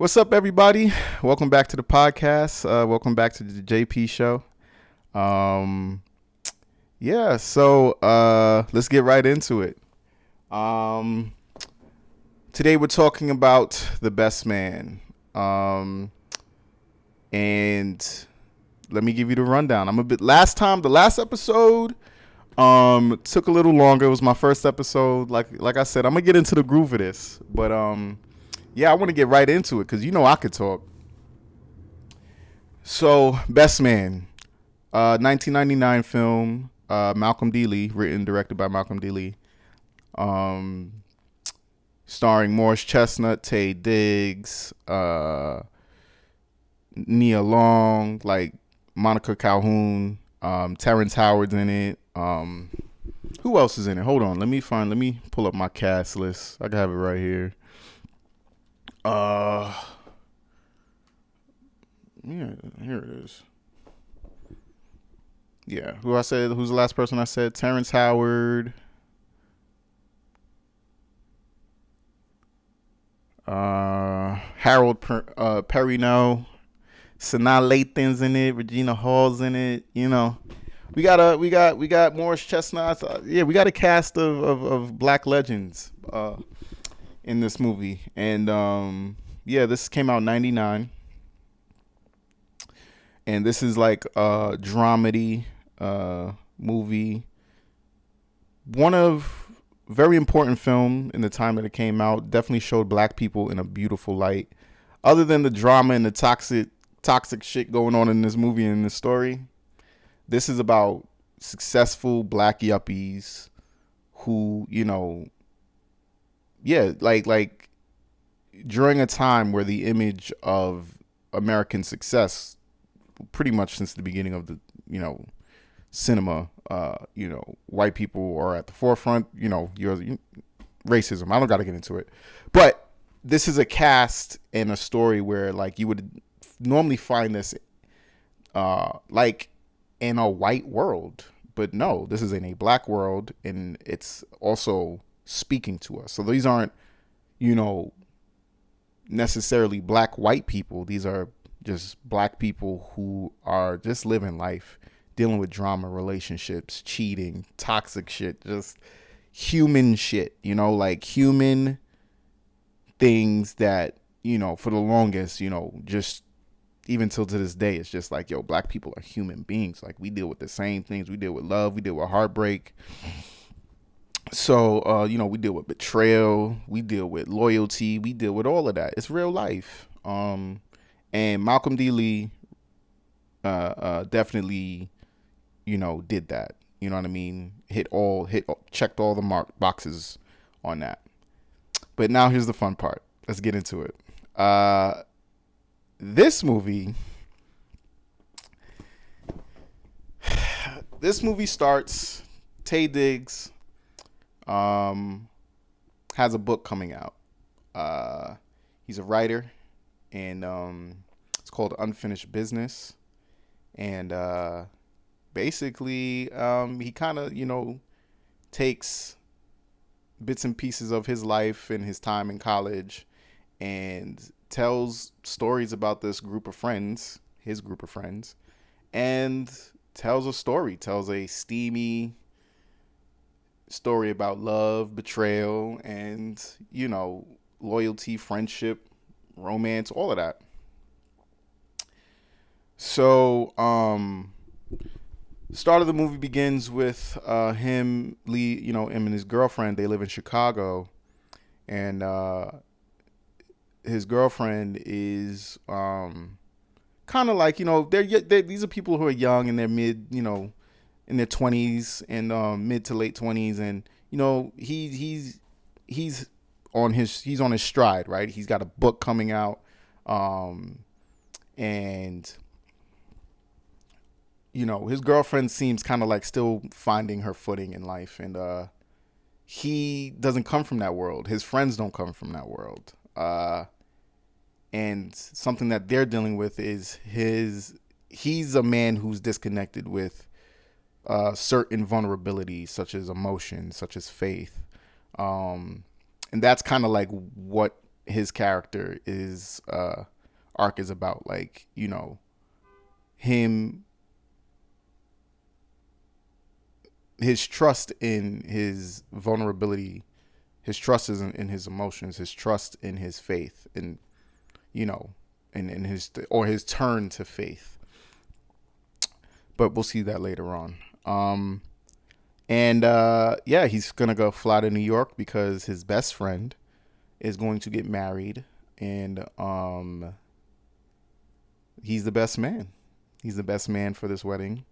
What's up, everybody? Welcome back to the podcast. Welcome back to the JP show. Um, let's get right into it. Um, Today we're talking about The Best Man. And let me give you the rundown. The last episode took a little longer. It was my first episode. Like I said, I'm gonna get into the groove of this, but yeah, I want to get right into it because I could talk. So, Best Man, 1999 film, Malcolm D. Lee, written, directed by Malcolm D. Lee, starring Morris Chestnut, Taye Diggs, Nia Long, like Monica Calhoun, Terrence Howard's in it. Who else is in it? Hold on, let me pull up my cast list. I can have it right here. Yeah, here it is. Yeah, who's the last person I said? Terrence Howard, Harold Perrineau, Sanaa Lathan's in it, Regina Hall's in it. We got Morris Chestnut. Yeah, we got a cast of black legends in this movie, and yeah, this came out in '99. And this is like a dramedy movie. One of very important film in the time that it came out. Definitely showed black people in a beautiful light. Other than the drama and the toxic shit going on in this movie and this story, this is about successful black yuppies who, like during a time where the image of American success, pretty much since the beginning of the cinema, white people are at the forefront. Your racism, I don't gotta get into it, but this is a cast and a story where like you would normally find this like in a white world, but no, this is in a black world, and it's also speaking to us. So these aren't necessarily black white people. These are just black people who are just living life, dealing with drama, relationships, cheating, toxic shit, just human shit, like human things that, for the longest, just even till to this day, it's just like, yo, black people are human beings. Like, we deal with the same things. We deal with love. We deal with heartbreak. So, we deal with betrayal. We deal with loyalty. We deal with all of that. It's real life. And Malcolm D. Lee definitely, did that. You know what I mean? Checked all the boxes on that. But now here's the fun part. Let's get into it. This movie starts. Taye Diggs has a book coming out. He's a writer, and it's called Unfinished Business. And basically, he kind of, takes bits and pieces of his life and his time in college and tells stories about this group of friends, his group of friends, and tells a steamy story about love, betrayal, and, loyalty, friendship, romance, all of that. So, start of the movie begins with him and his girlfriend. They live in Chicago, and his girlfriend is kind of like, these are people who are young in their mid, in their 20s and mid to late 20s, and he's on his stride, right? He's got a book coming out, and his girlfriend seems kind of like still finding her footing in life, and he doesn't come from that world. His friends don't come from that world, and something that they're dealing with is he's a man who's disconnected with certain vulnerabilities, such as emotion, such as faith, and that's kind of like what his character is arc is about, like, him, his trust in his vulnerability, his trust is in his emotions, his trust in his faith, and you know in his, or his turn to faith. But we'll see that later on. And yeah, he's gonna go fly to New York because his best friend is going to get married, and he's the best man. He's the best man for this wedding,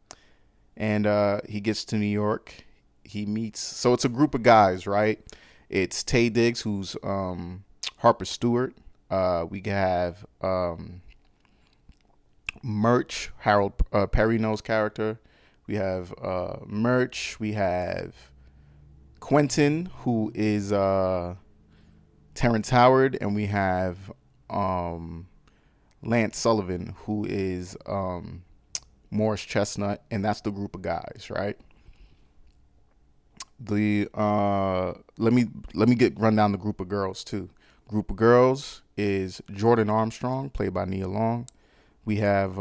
and he gets to New York. He meets. So it's a group of guys, right? It's Taye Diggs, who's Harper Stewart. We have Murch, Harold Perrineau's character. We have Murch. We have Quentin, who is Terrence Howard, and we have Lance Sullivan, who is Morris Chestnut, and that's the group of guys, right? The let me run down the group of girls too. Group of girls is Jordan Armstrong, played by Nia Long. We have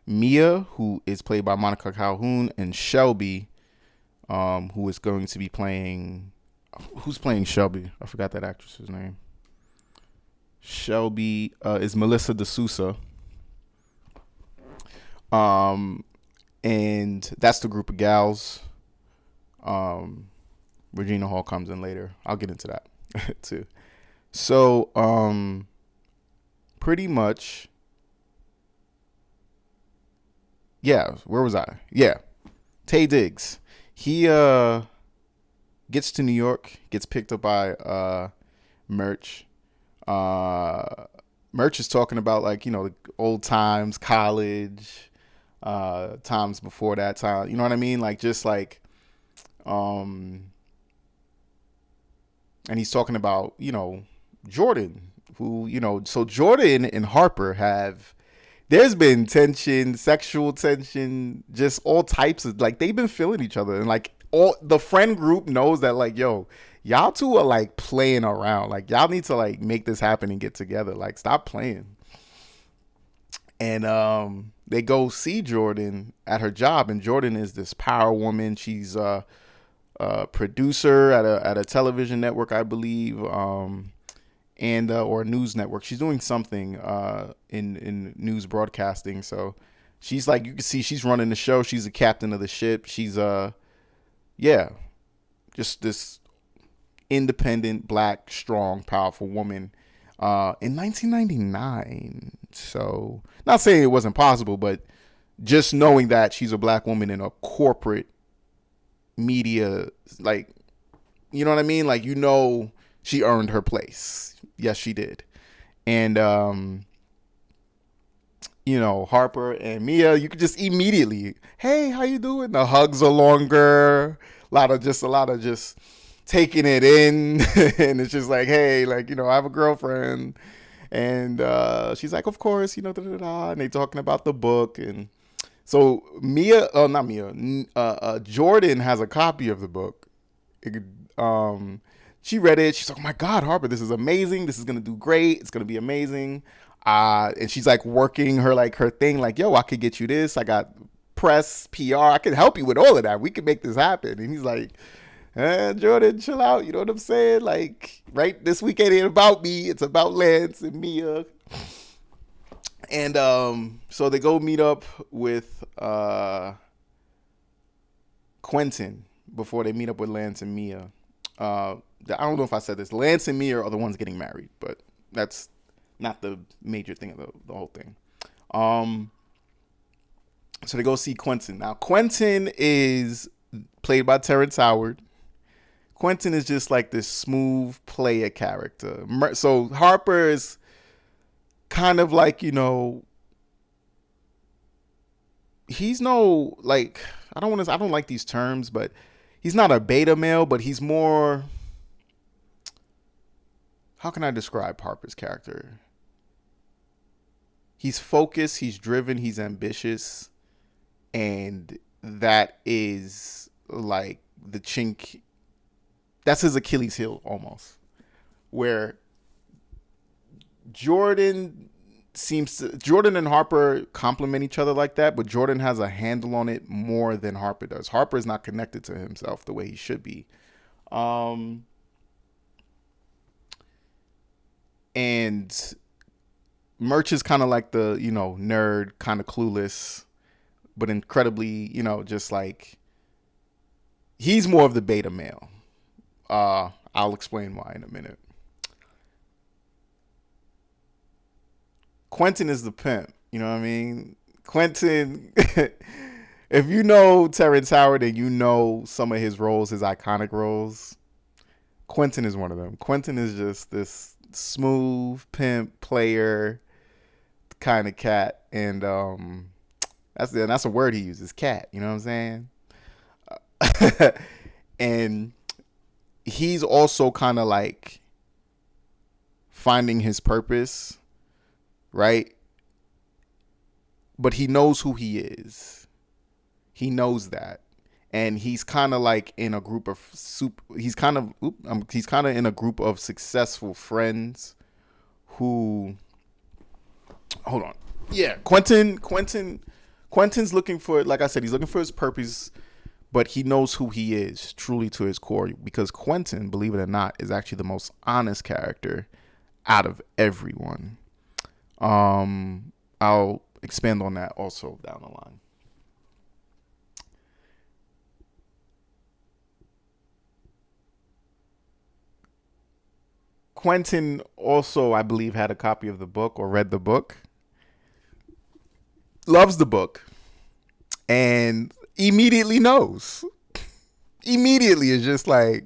Mia, who is played by Monica Calhoun, and Shelby, who is going to be playing. Who's playing Shelby? I forgot that actress's name. Shelby is Melissa D'Souza. And that's the group of gals. Regina Hall comes in later. I'll get into that too. So, pretty much, yeah. Where was I? Yeah, Taye Diggs. He gets to New York, gets picked up by Murch. Murch is talking about, like, the old times, college, times before that time. You know what I mean? Like, just like, and he's talking about, Jordan, who, so Jordan and Harper there's been tension, sexual tension, just all types of, like, they've been feeling each other. And, like, all the friend group knows that, like, yo, y'all two are, like, playing around. Like, y'all need to, like, make this happen and get together. Like, stop playing. And they go see Jordan at her job, and Jordan is this power woman. She's a producer at a television network, I believe, and or a news network. She's doing something in news broadcasting. So she's, like, you can see she's running the show. She's the captain of the ship. She's just this independent, black, strong, powerful woman in 1999. So, not saying it wasn't possible, but just knowing that she's a black woman in a corporate media, like, you know what I mean? Like, she earned her place. Yes, she did. And, Harper and Mia, you could just immediately, hey, how you doing? The hugs are longer. A lot of just taking it in. And it's just like, hey, like, I have a girlfriend. And she's like, of course, da, da, da. And they talking about the book. And so Jordan has a copy of the book. She read it. She's like, oh my God, Harper, this is amazing. This is going to do great. It's going to be amazing. And she's, like, working her thing, like, yo, I could get you this. I got press, PR. I can help you with all of that. We can make this happen. And he's like, Jordan, chill out. You know what I'm saying? Like, right, this weekend ain't about me. It's about Lance and Mia. And so they go meet up with Quentin before they meet up with Lance and Mia. I don't know if I said this. Lance and Mia are the ones getting married, but that's not the major thing of the whole thing. So they go see Quentin. Now, Quentin is played by Terrence Howard. Quentin is just like this smooth player character. So Harper is kind of like, he's no, like, I don't like these terms, but he's not a beta male, but he's more, how can I describe Harper's character? He's focused, he's driven, he's ambitious, and that is, like, the chink. That's his Achilles heel almost. where Jordan and Harper complement each other like that, but Jordan has a handle on it more than Harper does. Harper is not connected to himself the way he should be. Um, and Merch is kind of like the, nerd, kind of clueless, but incredibly, just like he's more of the beta male. I'll explain why in a minute. Quentin is the pimp. You know what I mean? Quentin, if you know Terrence Howard and you know some of his roles, his iconic roles, Quentin is one of them. Quentin is just this smooth pimp player kind of cat, and that's a word he uses, cat. You know what I'm saying? And he's also kind of like finding his purpose, right? But he knows who he is. He knows that. And he's kind of like in a group of he's kind of in a group of successful friends who, hold on. Yeah, Quentin's looking for, like I said, he's looking for his purpose, but he knows who he is truly to his core, because Quentin, believe it or not, is actually the most honest character out of everyone. I'll expand on that also down the line. Quentin also, I believe, had a copy of the book or read the book. Loves the book. And immediately knows. Immediately is just like,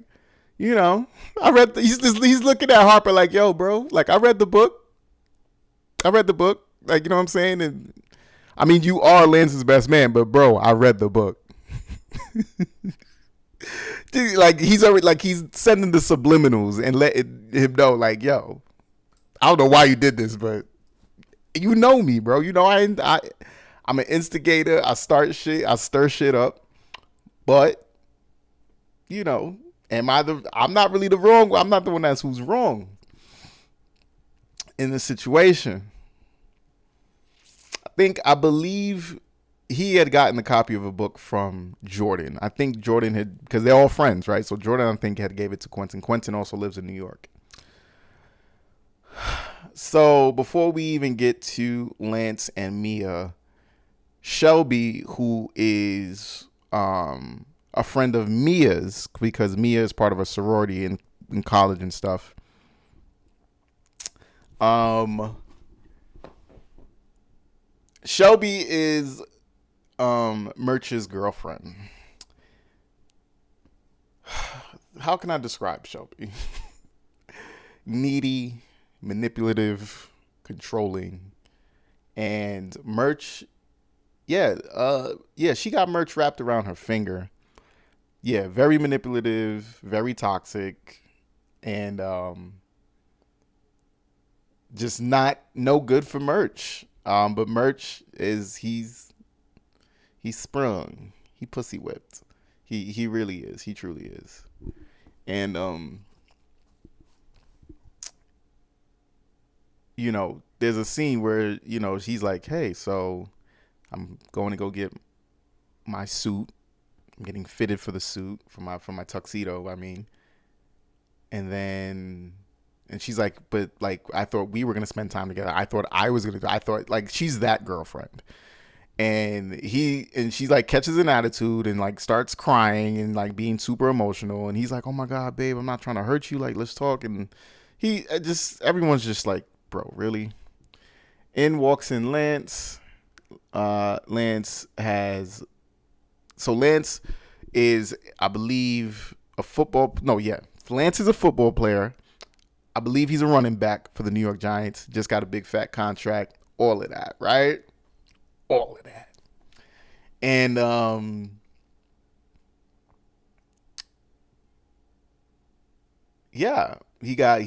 I read. He's looking at Harper like, yo, bro, like I read the book. Like, you know what I'm saying? And I mean, you are Lance's best man, but bro, I read the book. Like he's already, like he's sending the subliminals and letting him know, like, yo, I don't know why you did this, but you know me, bro. I'm an instigator. I stir shit up, but I'm not really the wrong. I'm not the one who's wrong in this situation. I believe he had gotten a copy of a book from Jordan. I think Jordan had, because they're all friends, right? So Jordan, I think, had gave it to Quentin. Quentin also lives in New York. So before we even get to Lance and Mia, Shelby, who is a friend of Mia's, because Mia is part of a sorority in college and stuff. Shelby is Merch's girlfriend. How can I describe Shelby? Needy, manipulative, controlling, and Merch. Yeah, she got Merch wrapped around her finger. Yeah, very manipulative, very toxic, and just no good for Merch. But Merch he's sprung. He pussy whipped. He really is. He truly is. And there's a scene where, she's like, hey, so I'm going to go get my suit. I'm getting fitted for the suit, for my tuxedo, I mean. And she's like, but like, I thought we were going to spend time together. I thought like, she's that girlfriend. And she's like, catches an attitude and like starts crying and like being super emotional. And he's like, oh my God, babe, I'm not trying to hurt you. Like, let's talk. And everyone's just like, bro, really? In walks in Lance. Lance is, I believe, Lance is a football player. I believe he's a running back for the New York Giants. Just got a big fat contract. All of that, right? All of that. And yeah, he got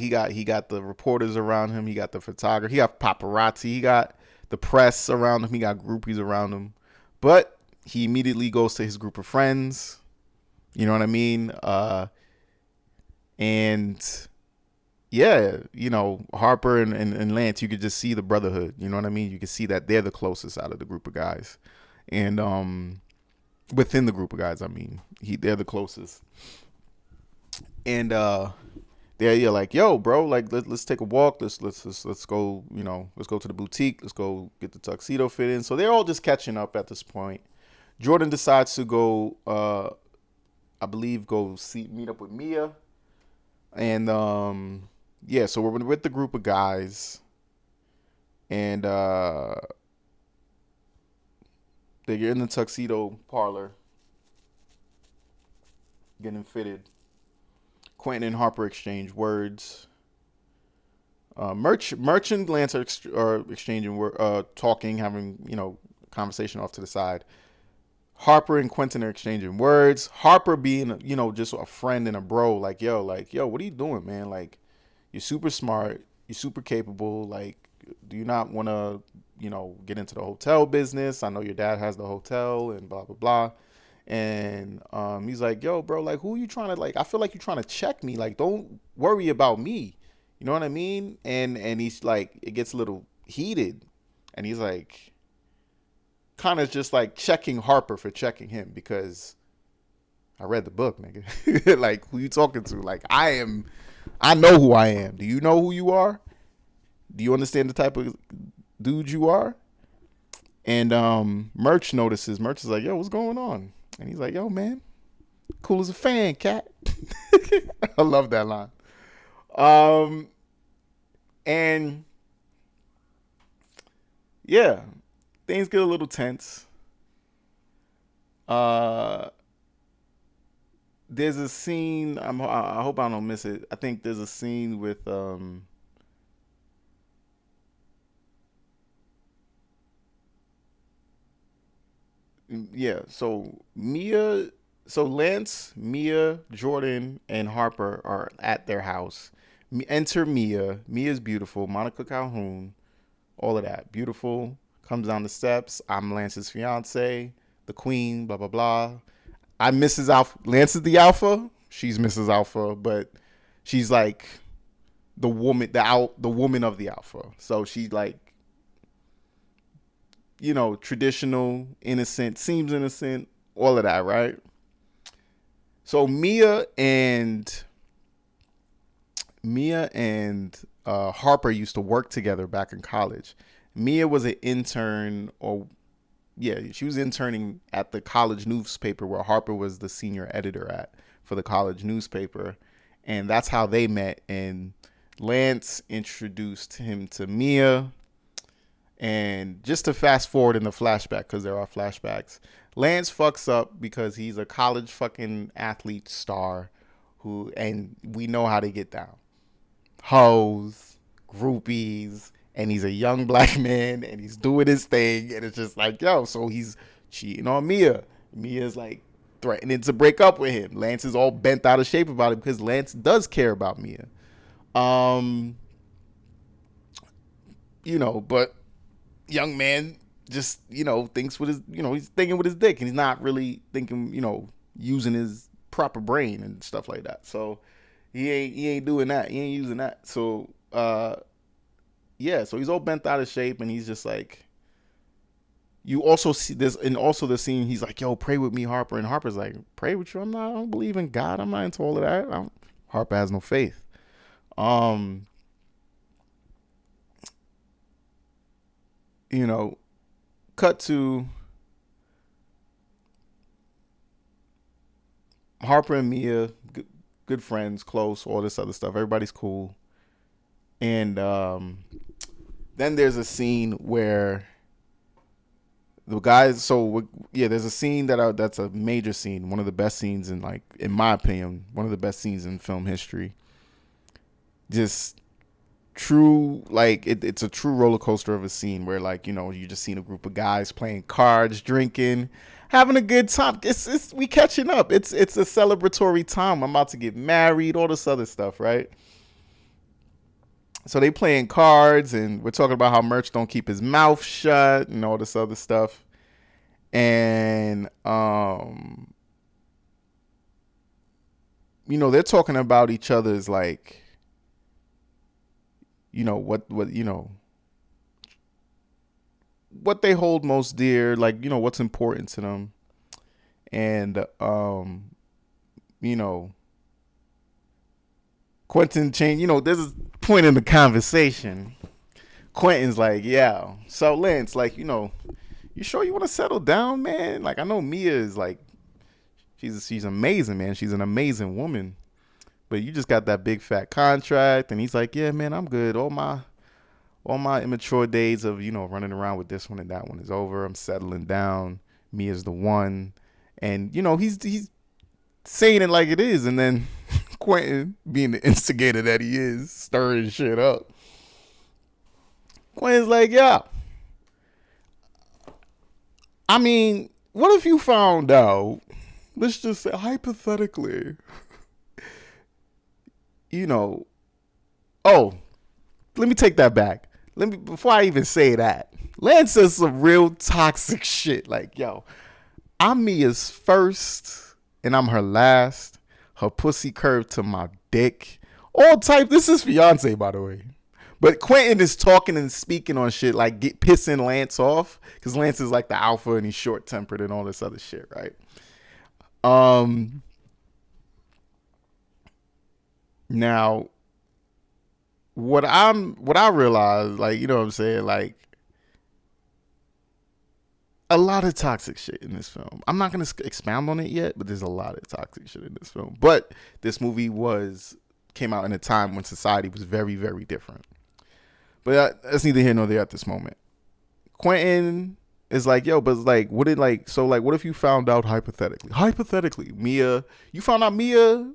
the reporters around him. He got the photographer. He got paparazzi. He got the press around him. He got groupies around him. But he immediately goes to his group of friends. You know what I mean? And yeah, Harper and Lance, you could just see the brotherhood. You know what I mean? You could see that they're the closest out of the group of guys, and within the group of guys, I mean, they're the closest, and they're yeah, like, yo, bro, like let's take a walk. Let's go. Let's go to the boutique. Let's go get the tuxedo fit in. So they're all just catching up at this point. Jordan decides to go, I believe, meet up with Mia, and yeah. So we're with the group of guys, and they're in the tuxedo parlor, getting fitted. Quentin and Harper exchange words. Merch and Lance are exchanging talking, having conversation off to the side. Harper and Quentin are exchanging words. Harper being just a friend and a bro, like yo, what are you doing, man? Like, you're super smart, you're super capable. Like, do you not want to get into the hotel business? I know your dad has the hotel and blah blah blah. And he's like, yo, bro, like, who are you trying to, like, I feel like you're trying to check me. Like, don't worry about me. You know what I mean? And he's like, it gets a little heated. And he's like, kind of just like checking Harper for checking him, because I read the book, nigga. Like, who you talking to? Like, I know who I am. Do you know who you are? Do you understand the type of dude you are? And Merch notices. Merch is like, yo, what's going on? And he's like, yo, man, cool as a fan, cat. I love that line. Um, and yeah, things get a little tense. Uh, there's a scene. I hope I don't miss it. I think there's a scene with yeah. So Lance, Mia, Jordan, and Harper are at their house. Enter Mia. Mia's beautiful. Monica Calhoun. All of that. Beautiful. Comes down the steps. I'm Lance's fiance, the queen, blah, blah, blah. I'm Mrs. Alpha. Lance is the alpha. She's Mrs. Alpha, but she's like the woman of the alpha. So she's like, traditional, innocent, seems innocent, all of that, right? So Mia and Harper used to work together back in college. Mia was an intern, or yeah, she was interning at the college newspaper where Harper was the senior editor at for the college newspaper, and that's how they met. And Lance introduced him to Mia. And just to fast forward in the flashback, because there are flashbacks, Lance fucks up because he's a college fucking athlete star and we know how they get down. Hoes, groupies, and he's a young black man and he's doing his thing, and it's just like, yo, so he's cheating on Mia. Mia's like threatening to break up with him. Lance is all bent out of shape about it because Lance does care about Mia. Um, but young man just thinks with his he's thinking with his dick, and he's not really thinking using his proper brain and stuff like that. So he ain't doing that. He ain't using that. So yeah, so he's all bent out of shape, and he's just like, you also see this, and also the scene, he's like, yo, pray with me, Harper. And Harper's like, pray with you? I don't believe in God. I'm not into all of that. Harper has no faith. um you know Cut to Harper and Mia, good friends, close, all this other stuff. Everybody's cool. And then there's a scene where the guys. So yeah, there's a scene that's a major scene, one of the best scenes in, like, in my opinion, one of the best scenes in film history. Just true, like it's a true roller coaster of a scene where, like, you just seen a group of guys playing cards, drinking, having a good time. It's we catching up. It's a celebratory time. I'm about to get married, all this other stuff, right? So they playing cards, and we're talking about how Merch don't keep his mouth shut and all this other stuff. And they're talking about each other's, like, what they hold most dear, like, what's important to them. And you know, Quentin changed, there's a point in the conversation. Quentin's like, yeah. So Lance, like, you sure you want to settle down, man? Like, I know Mia is like, she's amazing, man. She's an amazing woman. But you just got that big fat contract. And he's like, yeah, man, I'm good. All my immature days of, running around with this one and that one is over. I'm settling down. Mia's the one. And, he's saying it like it is. And then Quentin, being the instigator that he is, stirring shit up. Quentin's like, yeah. I mean, what if you found out, let's just say hypothetically, you know, oh, let me take that back. Before I even say that, Lance says some real toxic shit. Like, yo, I'm Mia's first and I'm her last. Her pussy curved to my dick. All type. This is fiance, by the way. But Quentin is talking and speaking on shit like pissing Lance off because Lance is like the alpha and he's short tempered and all this other shit, right? Um. Now, what I realized, like, what I'm saying, like, a lot of toxic shit in this film. I'm not gonna expound on it yet, but there's a lot of toxic shit in this film. But this movie came out in a time when society was very, very different. But that's neither here nor there at this moment. Quentin is like, yo, but it's like, what if you found out hypothetically, you found out Mia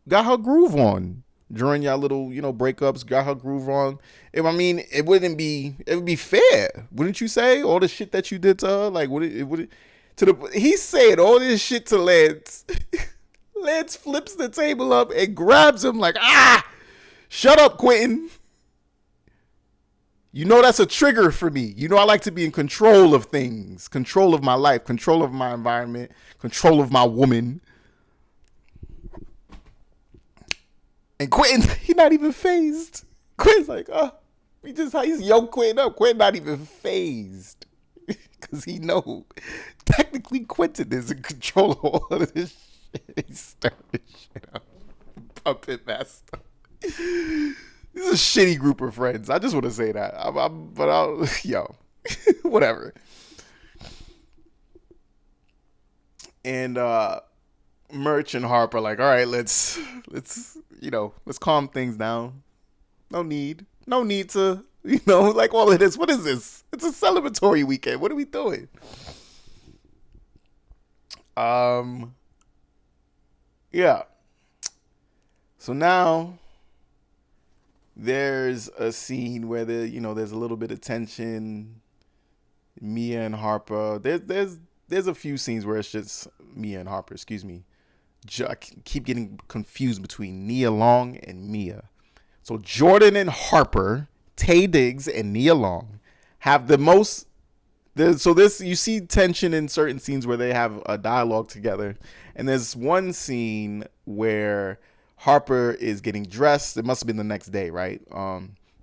got her groove on during y'all little, breakups, got her groove on. It would be fair, wouldn't you say? All the shit that you did to her, like, he said all this shit to Lance. Lance flips the table up and grabs him like, shut up, Quentin. That's a trigger for me. I like to be in control of things, control of my life, control of my environment, control of my woman. And Quentin, he's not even phased. Quentin's like, he's young Quentin up. Quentin not even phased. Because he know, technically Quentin is in control of all of this shit. He's stirring shit up. Puppet master. This is a shitty group of friends. I just want to say that. Whatever. And Murch and Harper are like, all right, let's calm things down. No need to, like all of this. What is this? It's a celebratory weekend. What are we doing? Yeah. So now there's a scene where there's a little bit of tension. Mia and Harper. There's a few scenes where it's just Mia and Harper. Excuse me. I keep getting confused between Nia Long and Mia. So Jordan and Harper, Taye Diggs and Nia Long have the most. You see tension in certain scenes where they have a dialogue together, and there's one scene where Harper is getting dressed. It must have been the next day, right?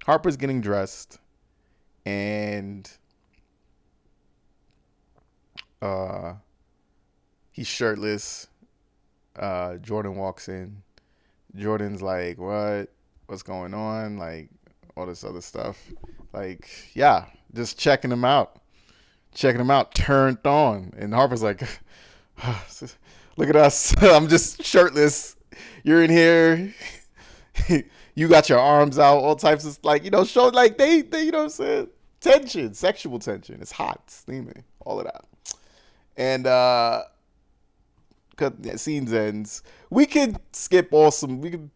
Harper's getting dressed, and he's shirtless. Jordan walks in. Jordan's like, what's going on? Like, all this other stuff. Like, yeah, just checking him out, turned on. And Harper's like, look at us. I'm just shirtless. You're in here. You got your arms out, all types of, like, show, like, they you know what I'm saying? Tension, sexual tension. It's hot, steaming, all of that. And, scenes ends. We could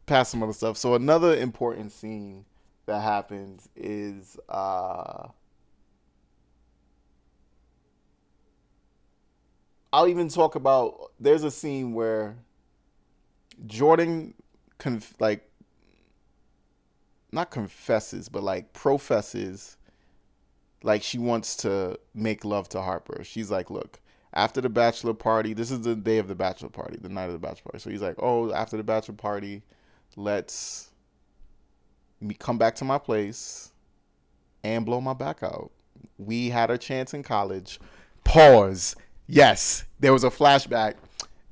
pass some other stuff. So another important scene that happens is I'll even talk about, there's a scene where Jordan not confesses, but like professes like she wants to make love to Harper. She's like, look, after the bachelor party, this is the day of the bachelor party, the night of the bachelor party. So he's like, oh, after the bachelor party, let's me come back to my place and blow my back out. We had a chance in college. Pause. Yes, there was a flashback.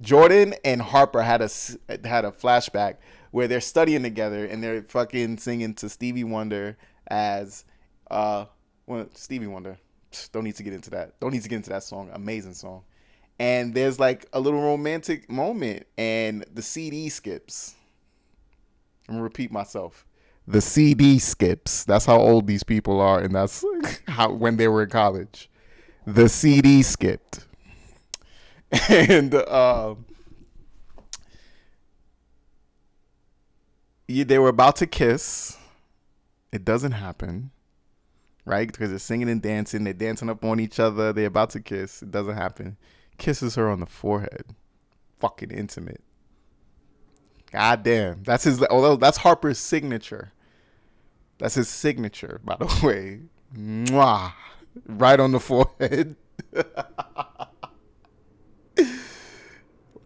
Jordan and Harper had a flashback where they're studying together and they're fucking singing to Stevie Wonder as Stevie Wonder. Don't need to get into that. Don't need to get into that song. Amazing song. And there's like a little romantic moment and the CD skips. I'm gonna repeat myself. The CD skips. That's how old these people are, and that's how when they were in college. The CD skipped. And they were about to kiss. It doesn't happen, right? Because they're singing and dancing. They're dancing up on each other. They're about to kiss. It doesn't happen. Kisses her on the forehead. Fucking intimate. God damn. Although that's Harper's signature. That's his signature, by the way. Mwah. Right on the forehead.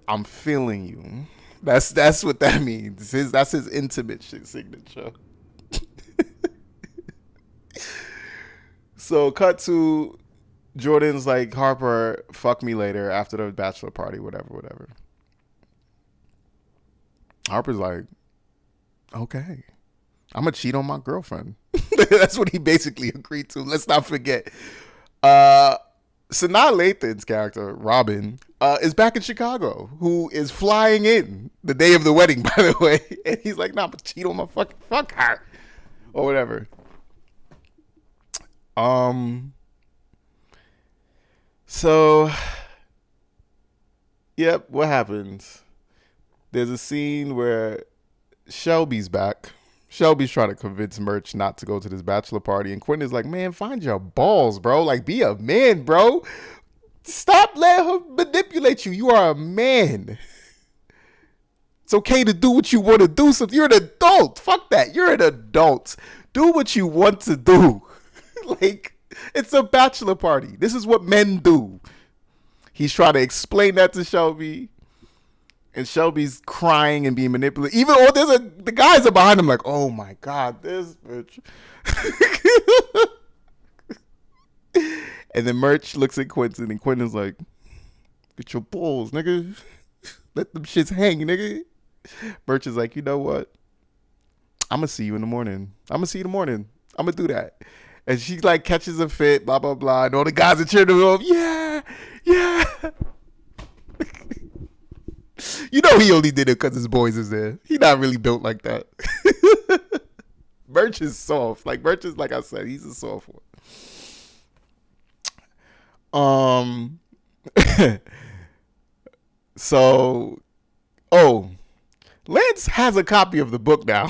I'm feeling you. That's what that means. That's his intimate signature. So cut to Jordan's like, Harper, fuck me later after the bachelor party, whatever. Harper's like, okay, I'm gonna cheat on my girlfriend. That's what he basically agreed to. Let's not forget. Sanaa Lathan's character, Robin, is back in Chicago, who is flying in the day of the wedding, by the way. And he's like, nah, I'm gonna cheat on my fuck her. Or whatever. So, yep, what happens? There's a scene where Shelby's back. Shelby's trying to convince Murch not to go to this bachelor party. And Quentin is like, man, find your balls, bro. Like, be a man, bro. Stop letting her manipulate you. You are a man. It's okay to do what you want to do. So if you're an adult, fuck that. You're an adult. Do what you want to do. Like, it's a bachelor party. This is what men do. He's trying to explain that to Shelby. And Shelby's crying and being manipulated. Even the guys are behind him like, oh my God, this bitch. And then Murch looks at Quentin and Quentin's like, get your balls, nigga. Let them shits hang, nigga. Murch is like, you know what? I'm going to see you in the morning. I'm going to do that. And she like catches a fit, blah, blah, blah. And all the guys are cheering him up. Yeah. You know he only did it because his boys is there. He not really built like that. Murch is soft. Like Murch is, like I said, he's a soft one. So, Lance has a copy of the book now.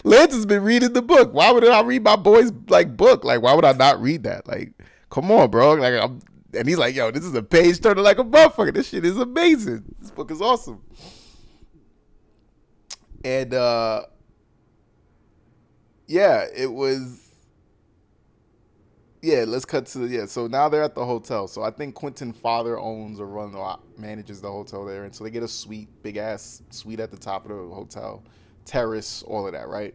Lance has been reading the book. Why would I read my boy's like book? Like, why would I not read that? Like, come on, bro. Like, and he's like, yo, this is a page turner like a motherfucker. This shit is amazing. This book is awesome. And yeah, it was. Yeah, let's cut to so now they're at the hotel. So I think Quentin's father owns or manages the hotel there, and so they get a suite, big ass suite at the top of the hotel, terrace, all of that, right?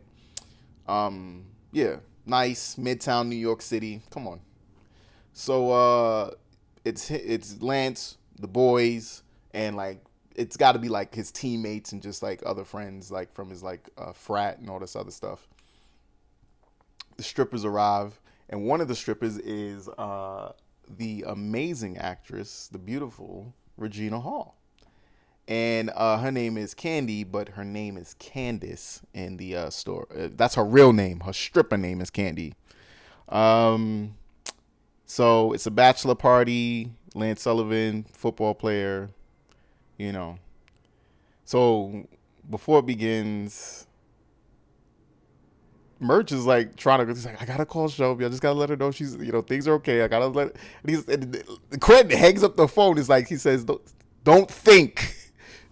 Yeah, nice Midtown New York City. Come on. So it's Lance, the boys, and like it's got to be like his teammates and just like other friends like from his like frat and all this other stuff. The strippers arrive. And one of the strippers is the amazing actress, the beautiful Regina Hall. And her name is Candy, but her name is Candace in the store. That's her real name. Her stripper name is Candy. So it's a bachelor party. Lance Sullivan, football player, you know. So before it begins, Murch is like he's like, I gotta call Shelby. I just gotta let her know she's, things are okay. I gotta let. And Quentin hangs up the phone. It's like he says, "Don't think,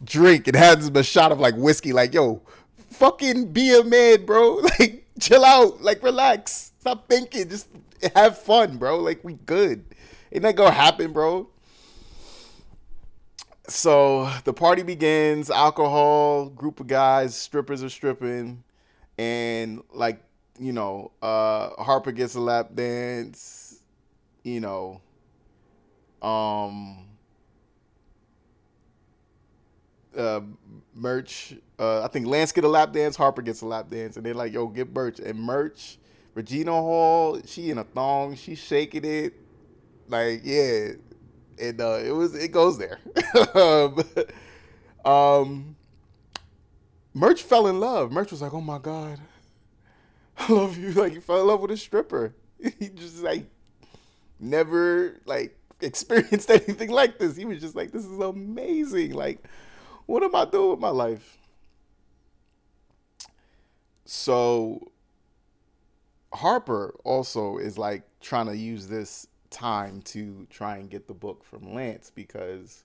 drink." It has him a shot of like whiskey. Like, yo, fucking be a man, bro. Like, chill out. Like, relax. Stop thinking. Just have fun, bro. Like, we good. Ain't that gonna happen, bro? So the party begins, alcohol, group of guys, strippers are stripping, and like, Harper gets a lap dance, you know, um uh Merch, I think Lance get a lap dance, Harper gets a lap dance, and they're like, yo, get Merch. And Merch, Regina Hall, she in a thong, she shaking it. Like, yeah. And it goes there. um, um Merch fell in love. Merch was like, oh my God, I love you. Like, he fell in love with a stripper. He just like never like experienced anything like this. He was just like, this is amazing. Like, what am I doing with my life? So Harper also is like trying to use this time to try and get the book from Lance, because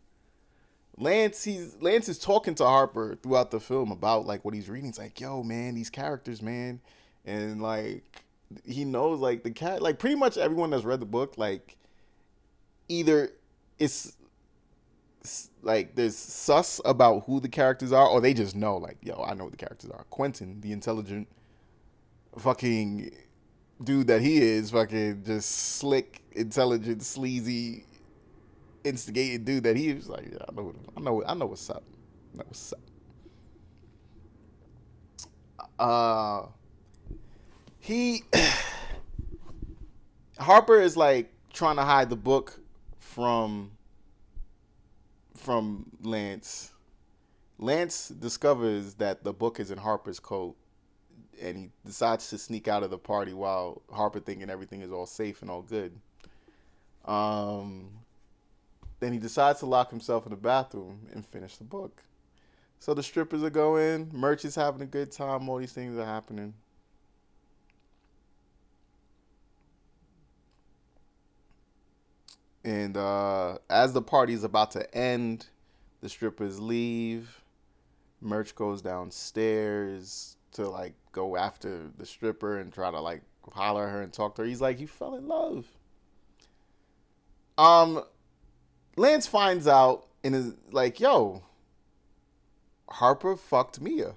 Lance is talking to Harper throughout the film about like what he's reading. It's like, yo, man, these characters, man, and like he knows like the cat, like pretty much everyone that's read the book, like either it's like there's sus about who the characters are, or they just know like, yo, I know what the characters are. Quentin, the intelligent fucking dude that he is, fucking just slick, intelligent, sleazy, instigated dude that he was like, yeah, I know what's up. I know what's up. Uh, he Harper is like trying to hide the book from Lance. Lance discovers that the book is in Harper's coat, and he decides to sneak out of the party while Harper thinking everything is all safe and all good. Um, then he decides to lock himself in the bathroom and finish the book. So the strippers are going, Merch is having a good time, all these things are happening. And as the party is about to end, the strippers leave. Merch goes downstairs to like go after the stripper and try to like holler at her and talk to her. He's like, "You fell in love." Um, Lance finds out and is like, "Yo, Harper fucked Mia.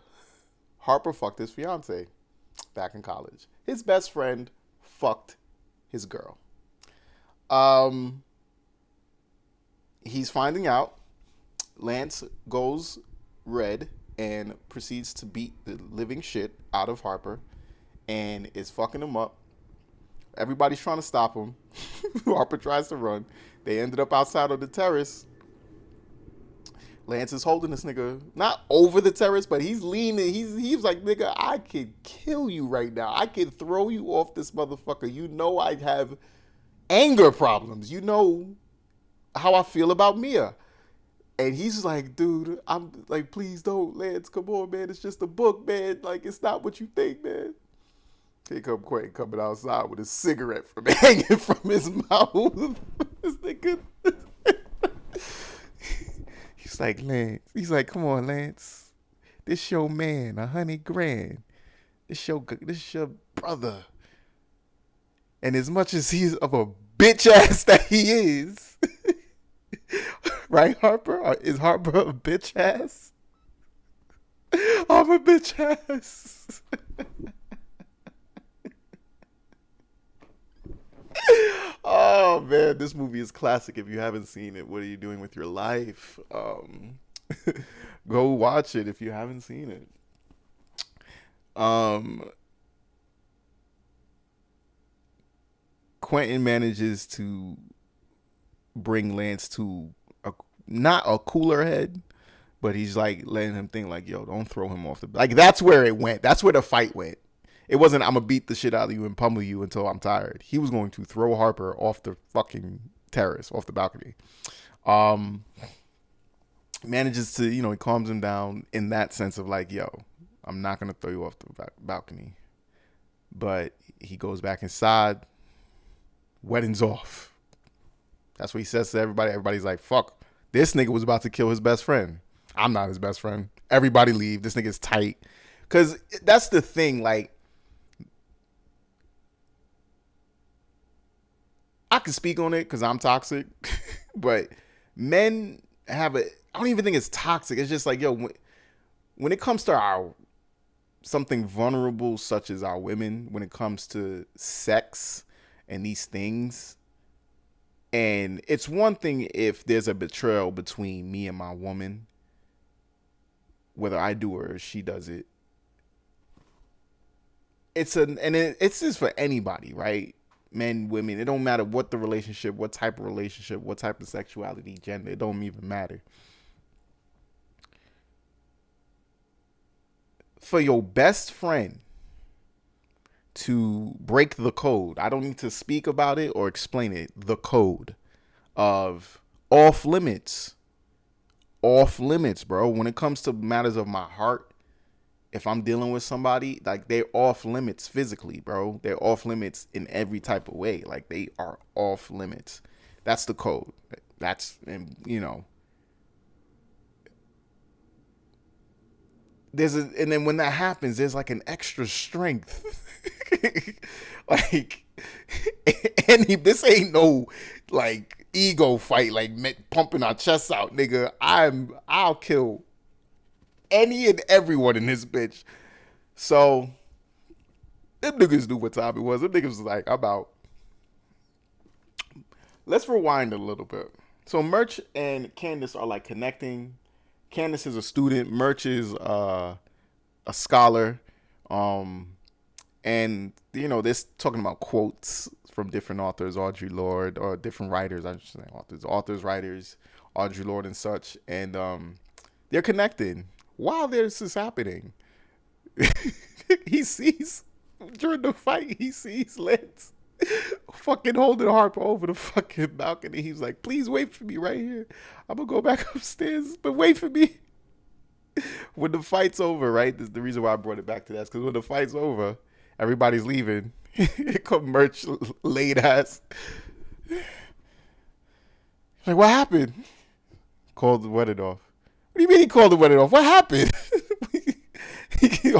Harper fucked his fiance back in college. His best friend fucked his girl." Um, he's finding out. Lance goes red and proceeds to beat the living shit out of Harper and is fucking him up. Everybody's trying to stop him. Harper tries to run. They ended up outside of the terrace. Lance is holding this nigga not over the terrace, but he's leaning. He's like, nigga, I could kill you right now. I could throw you off this motherfucker. You know I have anger problems. You know how I feel about Mia. And he's like, dude, I'm like, please don't, Lance. Come on, man. It's just a book, man. Like, it's not what you think, man. Here come Quentin coming outside with a cigarette from hanging from his mouth. This nigga. He's like, Lance. He's like, come on, Lance. This your man, 100 grand. This your brother. And as much as he's of a bitch ass that he is, right, Harper? Is Harper a bitch ass? I'm a bitch ass. Oh man, this movie is classic. If you haven't seen it, what are you doing with your life? Go watch it if you haven't seen it. Um, Quentin manages to bring Lance to a not a cooler head, but he's like letting him think like, yo, don't throw him off the like. That's where it went. That's where the fight went. It wasn't I'm gonna beat the shit out of you and pummel you until I'm tired. He was going to throw Harper off the fucking terrace, off the balcony. Um, Manages to, he calms him down in that sense of like, yo, I'm not gonna throw you off the balcony. But he goes back inside. Wedding's off. That's what he says to everybody. Everybody's like, fuck, this nigga was about to kill his best friend. I'm not his best friend. Everybody leave. This nigga's tight. Because that's the thing. Like, I can speak on it because I'm toxic. But men have a, I don't even think it's toxic. It's just like, yo, when it comes to our something vulnerable such as our women, when it comes to sex and these things, and it's one thing if there's a betrayal between me and my woman, whether I do it or she does it. It's just for anybody, right? Men, women, it don't matter what the relationship, what type of relationship, what type of sexuality, gender, it don't even matter. For your best friend to break the code, I don't need to speak about it or explain it, the code of off limits. Off limits, bro. When it comes to matters of my heart, if I'm dealing with somebody, like they're off limits physically, bro. They're off limits in every type of way. Like they are off limits. That's the code. That's, and you know, and then when that happens, there's like an extra strength. Like, and this ain't no like ego fight, like pumping our chests out, nigga. I'll kill any and everyone in this bitch. So them niggas knew what time it was. Them niggas was like, I'm out. Let's rewind a little bit. So Merch and Candace are like connecting. Candace is a student. Merch is a scholar. And you know, they're talking about quotes from different authors, Audre Lorde, or different writers. I should say authors, writers, Audre Lorde and such. And they're connected while this is happening. He sees during the fight. He sees Lance fucking holding Harper over the fucking balcony. He's like, please wait for me right here. I'm gonna go back upstairs, but wait for me. When the fight's over, right? This is the reason why I brought it back to that. Because when the fight's over, everybody's leaving. Here come Merch late ass. Like, what happened? Called the wedding off. What do you mean he called the wedding off? What happened?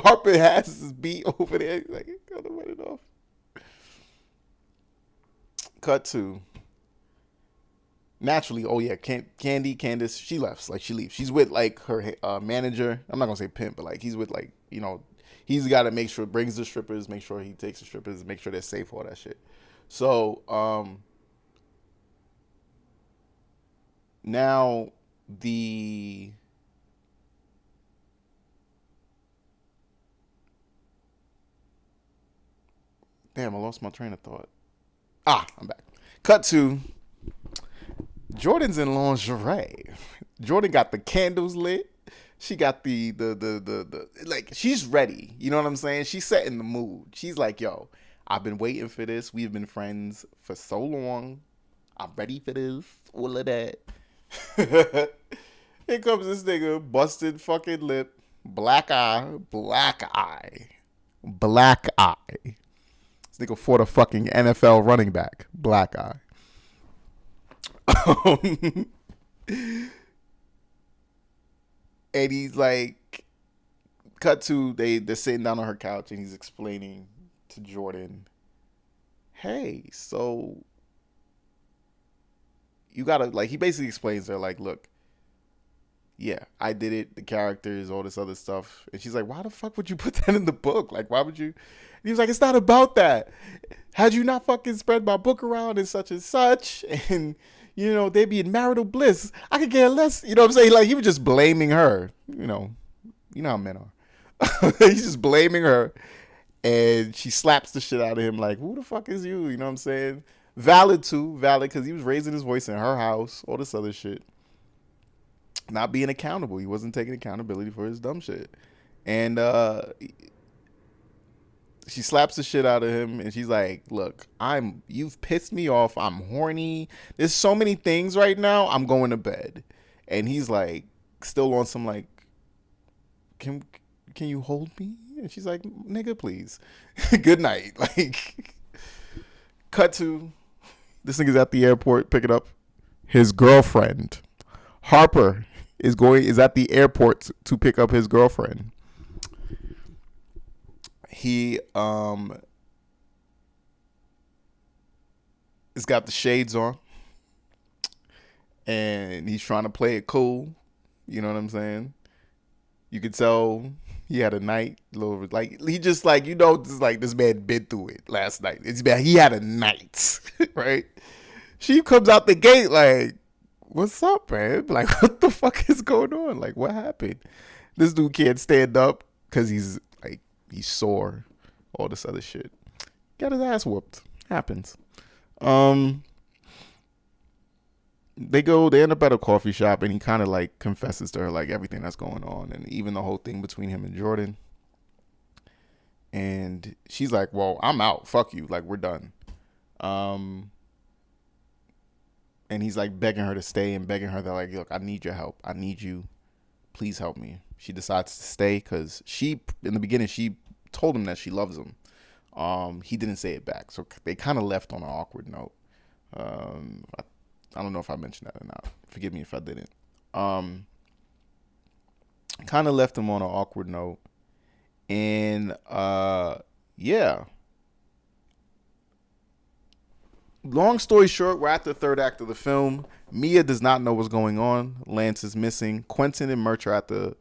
Harper has his beat over there. He's like, he called the wedding off. Cut to. Naturally, oh yeah, Candace, she left. Like, she leaves. She's with like her manager. I'm not gonna say pimp, but like he's with, like, you know, he's got to make sure brings the strippers, make sure he takes the strippers, make sure they're safe, all that shit. So now the damn, I lost my train of thought. I'm back. Cut to Jordan's in lingerie. Jordan got the candles lit. She got the like, she's ready. You know what I'm saying? She's setting the mood. She's like, yo, I've been waiting for this. We've been friends for so long. I'm ready for this. All of that. Here comes this nigga, busted fucking lip, black eye, black eye, black eye. This nigga fought a fucking NFL running back, black eye. And he's like, cut to, they're sitting down on her couch and he's explaining to Jordan, hey, so you gotta, like, he basically explains to her, like, look, yeah, I did it, the characters, all this other stuff. And she's like, why the fuck would you put that in the book? Like, why would you? And he was like, it's not about that. Had you not fucking spread my book around and such, and, you know, they be in marital bliss, I could care less. You know what I'm saying? Like, he was just blaming her. You know how men are. He's just blaming her. And she slaps the shit out of him like, who the fuck is you? You know what I'm saying? Valid too. Valid, because he was raising his voice in her house. All this other shit. Not being accountable. He wasn't taking accountability for his dumb shit. And she slaps the shit out of him and she's like, look, you've pissed me off. I'm horny. There's so many things right now. I'm going to bed. And he's like, still on some like, can you hold me? And she's like, nigga, please. Good night. Like, cut to this nigga's at the airport picking up his girlfriend. Harper is at the airport to pick up his girlfriend. He has got the shades on and he's trying to play it cool. You know what I'm saying? You could tell he had a night, little like he just like just like this man been through it last night. It's bad. He had a night, right? She comes out the gate like, "What's up, man? Like, what the fuck is going on? Like, what happened?" This dude can't stand up because he's sore, all this other shit. Got his ass whooped. Happens. Um, they end up at a coffee shop, and he kind of like confesses to her like everything that's going on, and even the whole thing between him and Jordan. And she's like, "Well, I'm out. Fuck you. Like, we're done." Um, and he's like begging her to stay and begging her that like, "Look, I need your help. I need you. Please help me." She decides to stay because in the beginning, she told him that she loves him. He didn't say it back, so they kind of left on an awkward note. I don't know if I mentioned that or not. Forgive me if I didn't. Kind of left him on an awkward note, and yeah. Long story short, we're at the third act of the film. Mia does not know what's going on. Lance is missing. Quentin and Murch are at the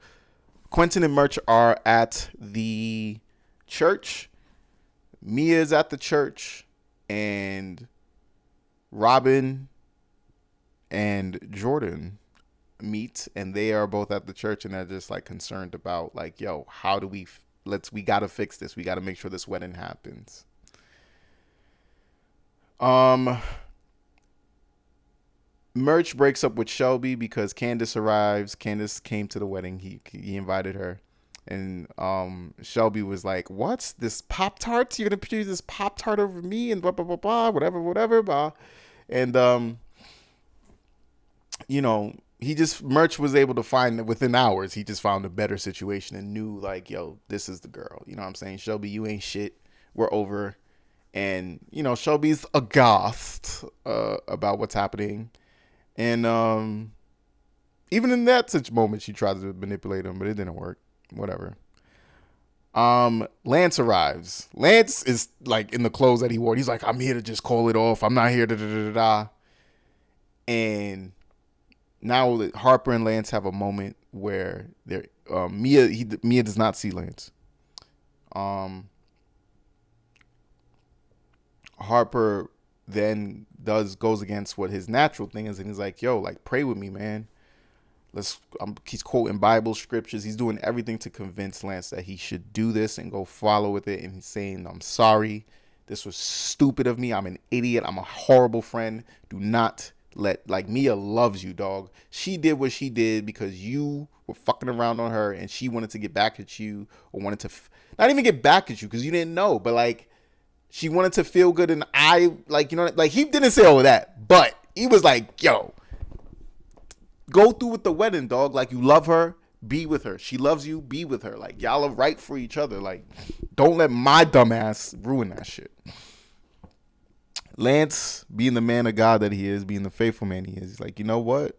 church. Mia is at the church, and Robin and Jordan meet, and they are both at the church, and they're just like concerned about like, yo, how do we gotta fix this. We gotta make sure this wedding happens. Murch breaks up with Shelby because Candace arrives. Candace came to the wedding. He invited her. And Shelby was like, "What's this Pop-Tart? You're gonna choose this Pop-Tart over me and blah blah blah blah, whatever blah." And Murch was able to find that within hours. He just found a better situation and knew like, yo, this is the girl. You know what I'm saying? Shelby, you ain't shit. We're over. And Shelby's aghast about what's happening. And even in that such moment, she tries to manipulate him, but it didn't work. Whatever. Lance arrives. Lance is like in the clothes that he wore. He's like, "I'm here to just call it off. I'm not here to da da da da." And now Harper and Lance have a moment where they're Mia does not see Lance. Harper then goes against what his natural thing is, and he's like, "Yo, like, pray with me, man." He's quoting Bible scriptures. He's doing everything to convince Lance that he should do this and go follow with it. And he's saying, "I'm sorry. This was stupid of me. I'm an idiot. I'm a horrible friend. Do not Mia loves you, dog. She did what she did because you were fucking around on her and she wanted to get back at you, or wanted to not even get back at you because you didn't know, but like she wanted to feel good. And he didn't say all of that, but he was like, yo, go through with the wedding, dog. Like, you love her, be with her. She loves you, be with her. Like, y'all are right for each other. Like, don't let my dumb ass ruin that shit." Lance, being the man of God that he is, being the faithful man he is, he's like, "You know what?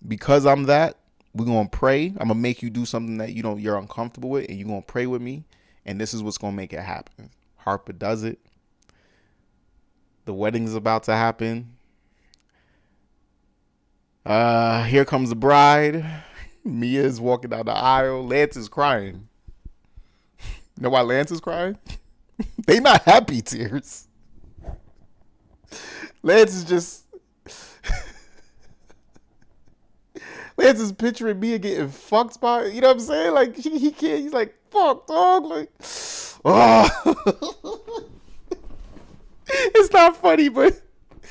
Because I'm that, we're going to pray. I'm going to make you do something that you're uncomfortable with, and you're going to pray with me, and this is what's going to make it happen." Harper does it. The wedding's about to happen. Here comes the bride. Mia is walking down the aisle. Lance is crying. You know why Lance is crying? They not happy tears. Lance is picturing Mia getting fucked by, you know what I'm saying? Like, he can't, he's like, "Fuck, dog." Like, oh. It's not funny, but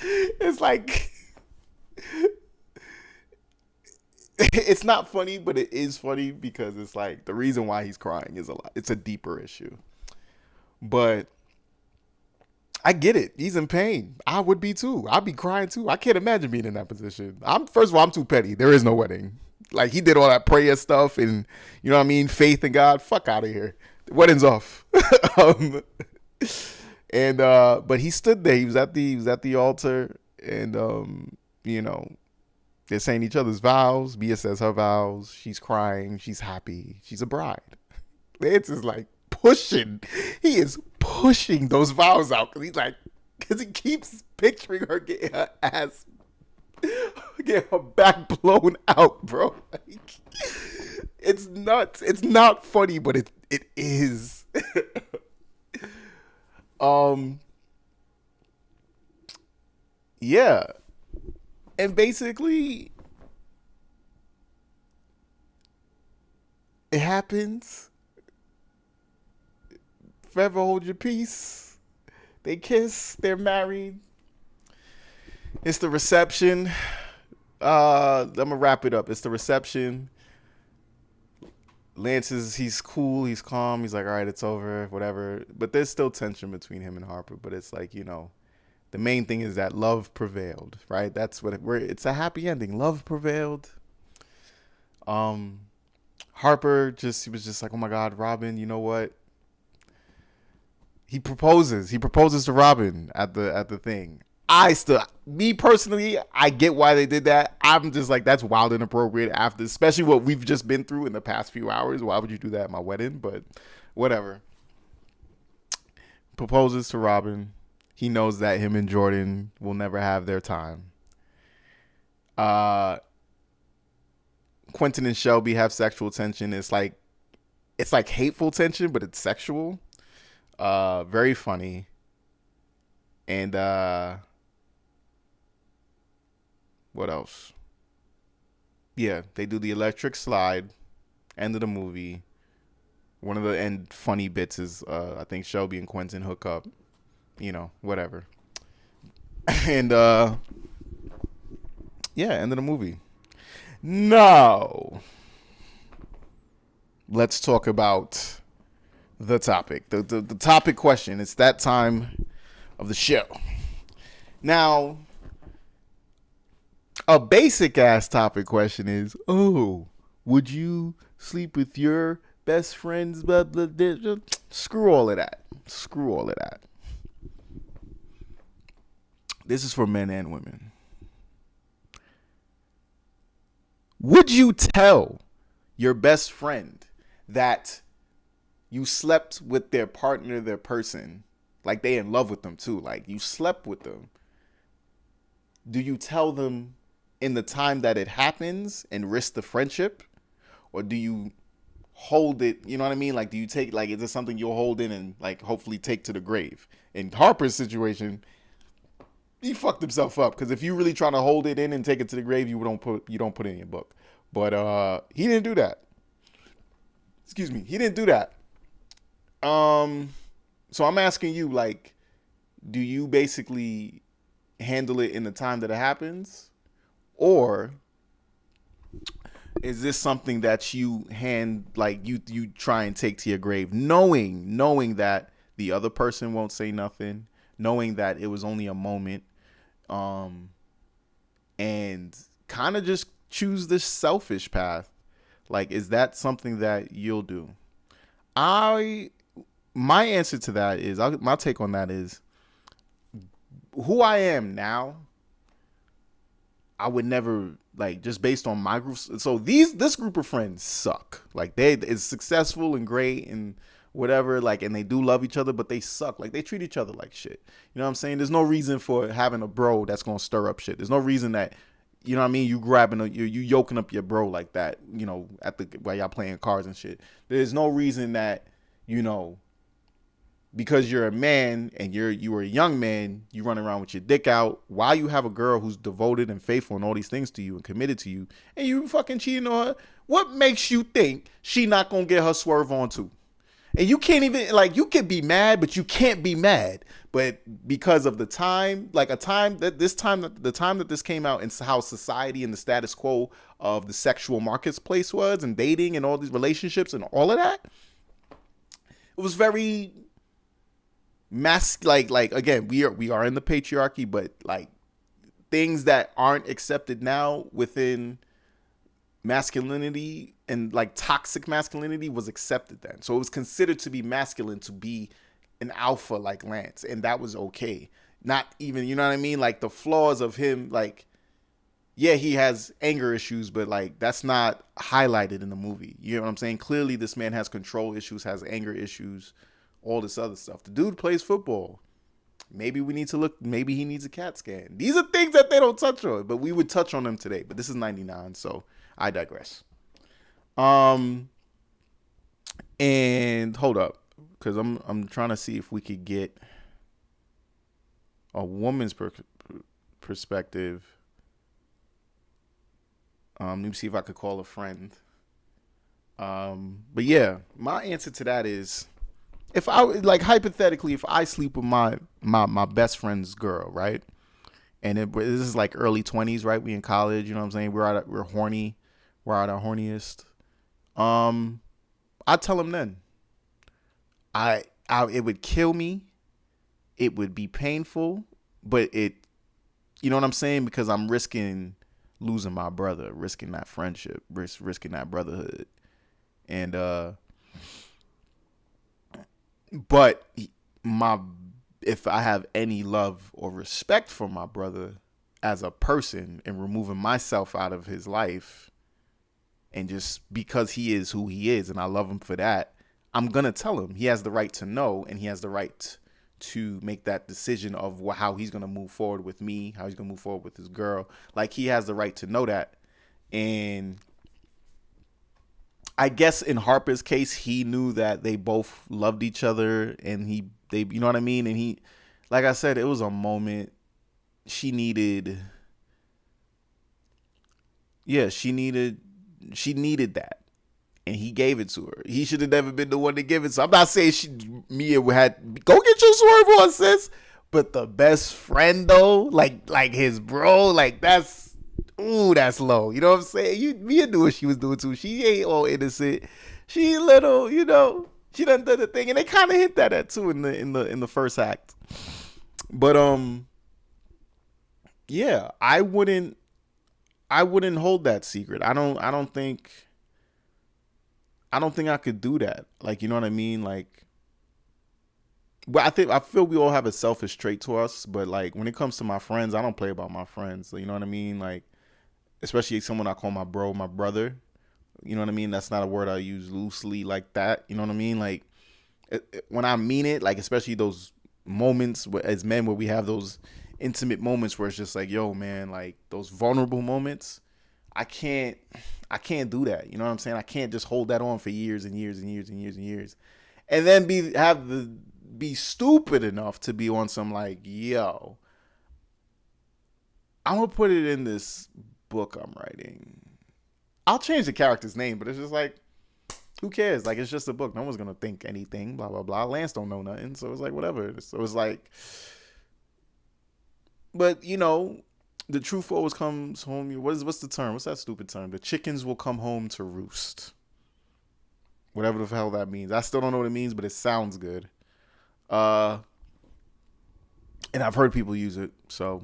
it's like, it's not funny, but it is funny because it's like the reason why he's crying is it's a deeper issue. But I get it. He's in pain. I would be too. I'd be crying too. I can't imagine being in that position. First of all, I'm too petty. There is no wedding. Like, he did all that prayer stuff and, you know what I mean, faith in God. Fuck out of here. The wedding's off. But he stood there. He was at the altar, and they're saying each other's vows. Mia says her vows. She's crying. She's happy. She's a bride. Lance is like pushing. He is pushing those vows out because he keeps picturing her getting her ass Get her back blown out, bro. Like, it's nuts. It's not funny, but it is. um, yeah, and basically it happens. Forever hold your peace. They kiss. They're married. It's the reception. I'm gonna wrap it up. It's the reception. He's cool, he's calm, he's like, all right, it's over, whatever. But there's still tension between him and Harper. But it's like, the main thing is that love prevailed, right? That's what it's a happy ending. Love prevailed. Um, he was just like, oh my God, Robin, you know what? He proposes. He proposes to Robin at the thing. Me personally, I get why they did that. I'm just like, that's wild and inappropriate after, especially what we've just been through in the past few hours. Why would you do that at my wedding? But whatever. Proposes to Robin. He knows that him and Jordan will never have their time. Uh, Quentin and Shelby have sexual tension. It's like hateful tension, but it's sexual. Very funny. And what else? Yeah, they do the electric slide. End of the movie. One of the end funny bits is I think Shelby and Quentin hook up. Whatever. And yeah, end of the movie. Now, let's talk about the topic. The topic question. It's that time of the show. Now, a basic ass topic question is, would you sleep with your best friends? Blah, blah, blah, blah. Screw all of that. Screw all of that. This is for men and women. Would you tell your best friend that you slept with their partner, their person, like they in love with them too, like you slept with them? Do you tell them in the time that it happens and risk the friendship? Or do you hold it, you know what I mean? Like, do you take, like, is this something you'll hold in and, like, hopefully take to the grave? In Harper's situation, he fucked himself up, because if you really trying to hold it in and take it to the grave, you don't put it in your book. But he didn't do that. Excuse me, he didn't do that. So I'm asking you, like, do you basically handle it in the time that it happens, or is this something that you you try and take to your grave, knowing that the other person won't say nothing, knowing that it was only a moment, and kind of just choose this selfish path? Like, is that something that you'll do? My answer to that is, my take on that is, who I am now, I would never, like, just based on my group. So this group of friends suck. Like, they is successful and great and whatever, like, and they do love each other, but they suck. Like, they treat each other like shit. You know what I'm saying? There's no reason for having a bro that's gonna stir up shit. There's no reason that, you know what I mean, you yoking up your bro like that, while y'all playing cards and shit. There's no reason that, because you're a man and you were a young man, you run around with your dick out while you have a girl who's devoted and faithful and all these things to you and committed to you, and you fucking cheating on her. What makes you think she not gonna get her swerve on too? And you can't even, like, you can be mad, but you can't be mad. But because of the time, the time that this came out, and how society and the status quo of the sexual marketplace was, and dating and all these relationships and all of that, it was very like again, we are in the patriarchy, but like things that aren't accepted now within masculinity and like toxic masculinity was accepted then. So it was considered to be masculine to be an alpha like Lance, and that was okay. Not even, you know what I mean? Like, the flaws of him, like, yeah, he has anger issues, but like that's not highlighted in the movie. You know what I'm saying? Clearly this man has control issues, has anger issues, all this other stuff. The dude plays football. Maybe we need to look. Maybe he needs a CAT scan. These are things that they don't touch on, but we would touch on them today. But this is 99, so I digress. Um, and hold up, because I'm trying to see if we could get a woman's perspective. Let me see if I could call a friend. But yeah, my answer to that is, if I like hypothetically, if I sleep with my best friend's girl, right? And this is like early 20s, right? We in college, you know what I'm saying? We're horny, we're at our horniest. I tell him then. It would kill me. It would be painful, but you know what I'm saying? Because I'm risking losing my brother, risking that friendship, risking that brotherhood, and but my if I have any love or respect for my brother as a person and removing myself out of his life, and just because he is who he is and I love him for that, I'm going to tell him. He has the right to know, and he has the right to make that decision of how he's going to move forward with me, how he's going to move forward with his girl. Like, he has the right to know that. And I guess in Harper's case, he knew that they both loved each other, and they, you know what I mean? And he, like I said, it was a moment she needed. Yeah, she needed that, and he gave it to her. He should have never been the one to give it. So I'm not saying Mia had go get your swerve on, sis. But the best friend though, like his bro, like that's low. You know what I'm saying? Mia knew what she was doing too. She ain't all innocent. She little, she done the thing, and they kind of hint at too in the first act. But yeah, I wouldn't hold that secret. I don't think I could do that. Like, you know what I mean? Like, but I feel we all have a selfish trait to us. But like, when it comes to my friends, I don't play about my friends. You know what I mean? Like, especially someone I call my bro, my brother. You know what I mean? That's not a word I use loosely like that. You know what I mean? Like, when I mean it, like, especially those moments as men where we have those intimate moments where it's just like, yo, man, like those vulnerable moments. I can't do that. You know what I'm saying? I can't just hold that on for years and years and years and years and years, and then be stupid enough to be on some like, yo, I'm gonna put it in this book I'm writing. I'll change the character's name, but it's just like, who cares? Like, it's just a book. No one's gonna think anything. Blah blah blah. Lance don't know nothing, so it's like whatever. So it's like, but the truth always comes home. What's the term? What's that stupid term? The chickens will come home to roost. Whatever the hell that means. I still don't know what it means, but it sounds good. And I've heard people use it, so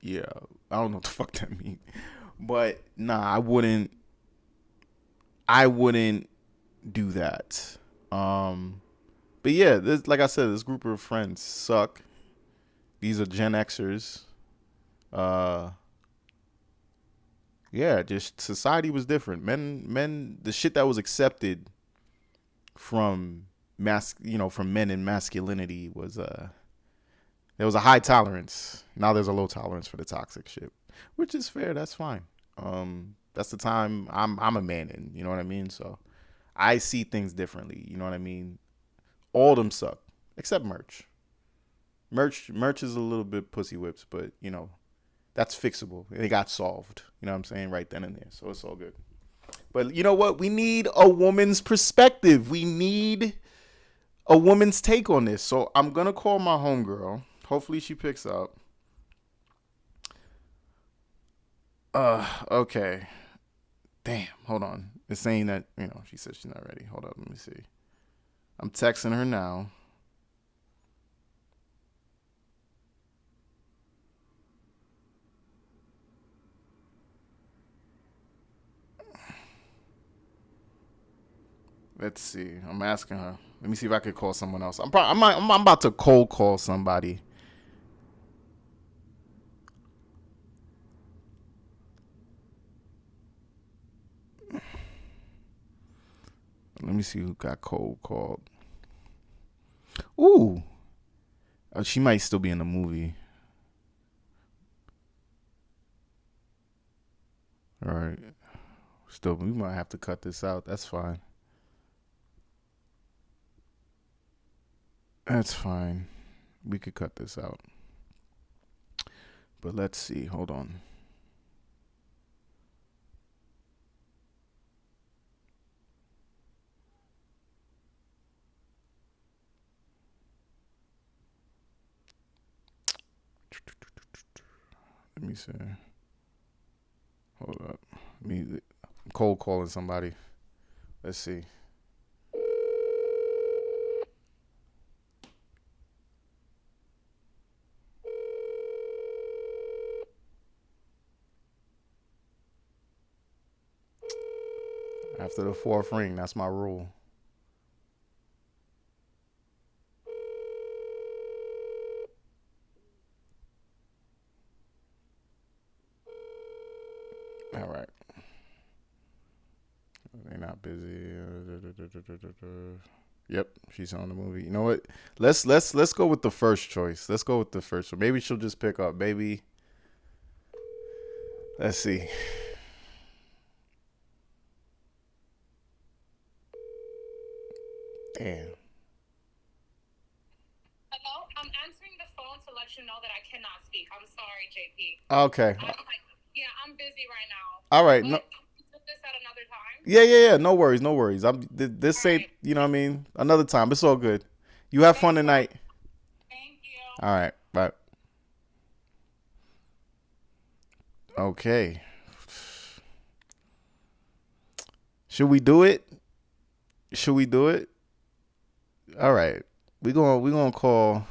yeah, I don't know what the fuck that means. But nah, I wouldn't do that. But yeah, like I said, this group of friends suck. These are Gen Xers. Yeah, just society was different. Men, the shit that was accepted from from men and masculinity was there was a high tolerance. Now there's a low tolerance for the toxic shit, which is fair. That's fine. That's the time I'm a man in. You know what I mean? So I see things differently. You know what I mean? All of them suck except merch. Merch is a little bit pussy whips, but that's fixable. It got solved. You know what I'm saying? Right then and there. So it's all good. But you know what? We need a woman's perspective. We need a woman's take on this. So I'm going to call my homegirl. Hopefully she picks up. Okay. Damn, hold on. It's saying that, she said she's not ready. Hold up, let me see. I'm texting her now. Let's see. I'm asking her. Let me see if I could call someone else. I'm about to cold call somebody. Let me see who got cold called. Ooh. She might still be in the movie. All right. Still, we might have to cut this out. That's fine. That's fine. We could cut this out. But let's see. Hold on. Let me see. Hold up. Me cold calling somebody. Let's see. After the fourth ring, that's my rule. All right. They're not busy. Yep, she's on the movie. You know what? Let's go with the first choice. Let's go with the first one. Maybe she'll just pick up. Maybe. Let's see. Damn. Hello, I'm answering the phone to let you know that I cannot speak. I'm sorry, JP. Okay. Yeah, I'm busy right now. All right. But No. can we do this at another time? Yeah. No worries. No worries. This All ain't. right. You know what I mean. Another time. It's all good. You have fun Thanks so much. tonight. Thank you. All right. Bye. Okay. Should we do it? Should we do it? All right. We're gonna call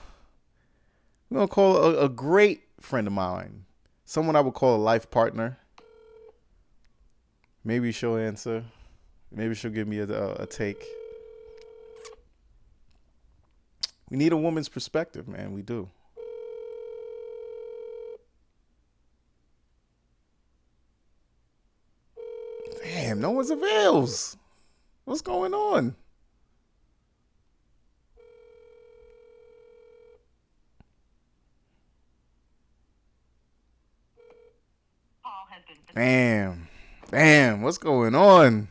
a great friend of mine, someone I would call a life partner. Maybe she'll answer. Maybe she'll give me a take. We need a woman's perspective, man. We do. Damn, no one's avails. What's going on? Call has been Damn, what's going on?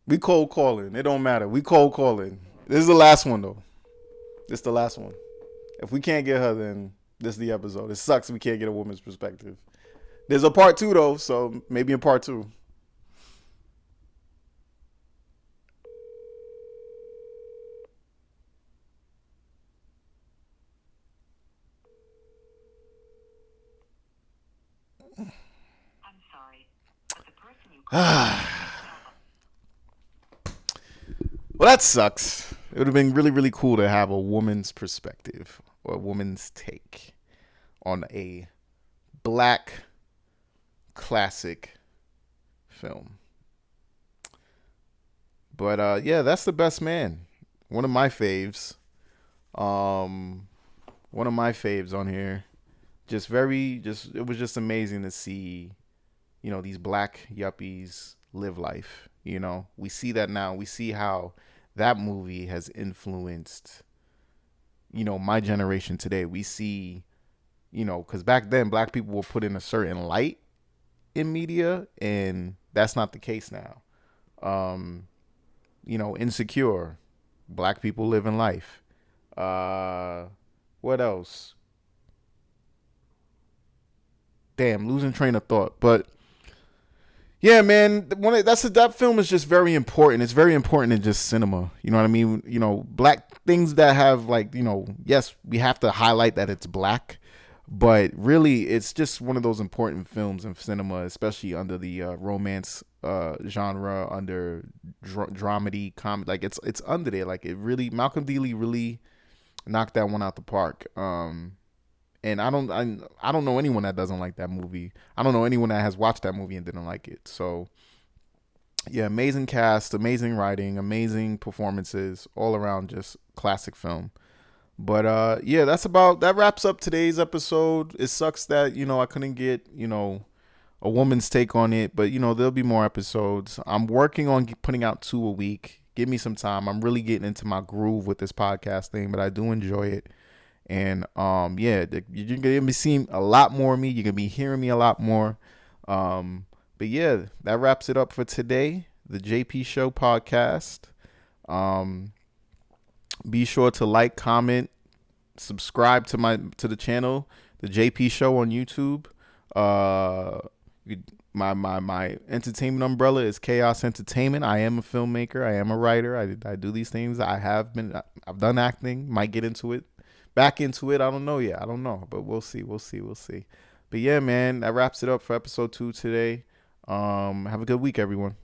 We cold calling. It don't matter. We cold calling. This is the last one though. This is the last one. If we can't get her, then this is the episode. It sucks we can't get a woman's perspective. There's a part two though, so maybe in part two. I'm sorry, but the person you Well, that sucks. It would have been really, really cool to have a woman's perspective or a woman's take on a black classic film. But yeah, that's the best man. One of my faves. Um, one of my faves on here. Just it was just amazing to see, these black yuppies live life. We see that now. We see how that movie has influenced, my generation today. We see, because back then black people were put in a certain light in media, and that's not the case now. Um, Insecure, black people living life. Uh, what else? Damn, losing train of thought. But yeah, man, that film is just very important. It's very important in just cinema. You know what I mean? Black things that have like, yes, we have to highlight that it's black, but really, it's just one of those important films in cinema, especially under the romance genre, under dramedy comedy. Like it's under there. Like it really, Malcolm Dealey really knocked that one out the park. And I don't know anyone that doesn't like that movie. I don't know anyone that has watched that movie and didn't like it. So yeah, amazing cast, amazing writing, amazing performances, all around just classic film. But yeah, that wraps up today's episode. It sucks that I couldn't get a woman's take on it. But there'll be more episodes. I'm working on putting out 2 a week. Give me some time. I'm really getting into my groove with this podcast thing, but I do enjoy it. And yeah, you're gonna be seeing a lot more of me. You're gonna be hearing me a lot more. But yeah, that wraps it up for today. The JP Show podcast. Be sure to like, comment, subscribe to the channel, the JP Show on YouTube. My entertainment umbrella is Chaos Entertainment. I am a filmmaker. I am a writer. I do these things. I've done acting. Might get into it, back into it. I don't know yet. I don't know, but we'll see. But yeah, man, that wraps it up for episode 2 today. Have a good week, everyone.